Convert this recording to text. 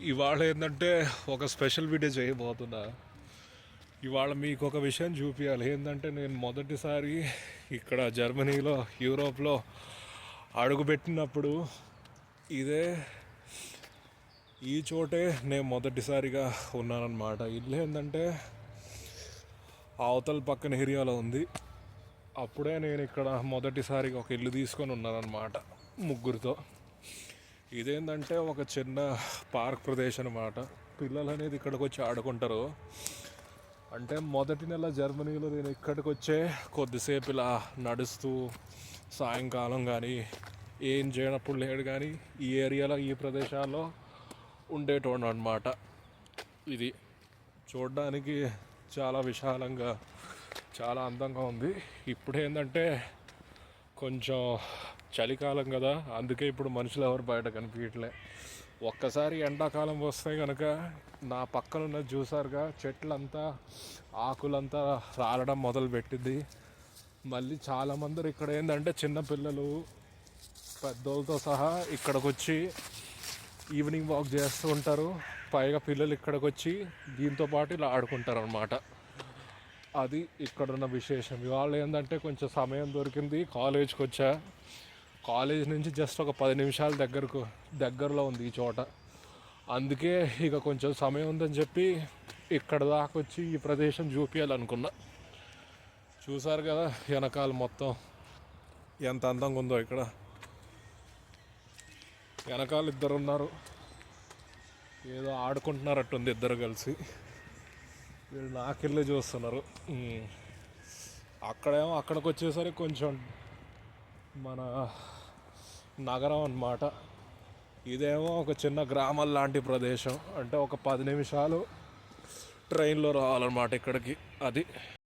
ఇవాళ ఏంటంటే ఒక స్పెషల్ వీడియో చేయబోతున్నా. ఇవాళ మీకు ఒక విషయం చూపించాలి. ఏంటంటే నేను మొదటిసారి ఇక్కడ జర్మనీలో, యూరోప్లో అడుగుపెట్టినప్పుడు ఇదే ఈ చోటే నేను మొదటిసారిగా ఉన్నానన్నమాట. ఇల్లు ఏంటంటే అవతల పక్కన ఏరియాలో ఉంది. అప్పుడే నేను ఇక్కడ మొదటిసారిగా ఒక ఇల్లు తీసుకొని ఉన్నానన్నమాట ముగ్గురితో. ఇదేంటంటే ఒక చిన్న పార్క్ ప్రదేశం అన్నమాట. పిల్లలు అనేది ఇక్కడికి వచ్చి ఆడుకుంటారు. అంటే మొదటి నెల జర్మనీలో నేను ఇక్కడికి వచ్చే కొద్దిసేపు ఇలా నడుస్తూ సాయంకాలం కానీ ఏం చేయనప్పుడు లేడు కానీ ఈ ఏరియాలో ఈ ప్రదేశాల్లో ఉండేటోడు అనమాట. ఇది చూడడానికి చాలా విశాలంగా చాలా అందంగా ఉంది. ఇప్పుడు ఏంటంటే కొంచెం చలికాలం కదా, అందుకే ఇప్పుడు మనుషులు ఎవరు బయట కనిపించట్లే. ఒక్కసారి ఎండాకాలం వస్తే కనుక నా పక్కన ఉన్న చూసారుగా చెట్లంతా ఆకులంతా రాలడం మొదలుపెట్టింది. మళ్ళీ చాలామంది ఇక్కడ ఏంటంటే చిన్నపిల్లలు పెద్దోళ్ళతో సహా ఇక్కడికి వచ్చి ఈవినింగ్ వాక్ చేస్తూ ఉంటారు. పైగా పిల్లలు ఇక్కడికి వచ్చి దీంతో పాటు ఇలా ఆడుకుంటారు అన్నమాట. అది ఇక్కడున్న విశేషం. ఇవాళ ఏంటంటే కొంచెం సమయం దొరికింది, కాలేజ్కి వచ్చా. కాలేజ్ నుంచి జస్ట్ ఒక 10 నిమిషాల దగ్గరలో ఉంది ఈ చోట. అందుకే ఇక కొంచెం సమయం ఉందని చెప్పి ఇక్కడ దాకా వచ్చి ఈ ప్రదేశం చూపించాలనుకున్నా. చూసారు కదా వెనకాల మొత్తం ఎంత అందంగా ఉందో. ఇక్కడ వెనకాల ఇద్దరు ఉన్నారు, ఏదో ఆడుకుంటున్నారట్టుంది ఇద్దరు కలిసి. వీళ్ళు నాకెళ్ళి చూస్తున్నారు. అక్కడేమో అక్కడికి వచ్చేసరికి కొంచెం మన నగరం అన్నమాట. ఇదేమో ఒక చిన్న గ్రామం లాంటి ప్రదేశం. అంటే ఒక 10 నిమిషాలు ట్రైన్లో రావాలన్నమాట ఇక్కడికి. అది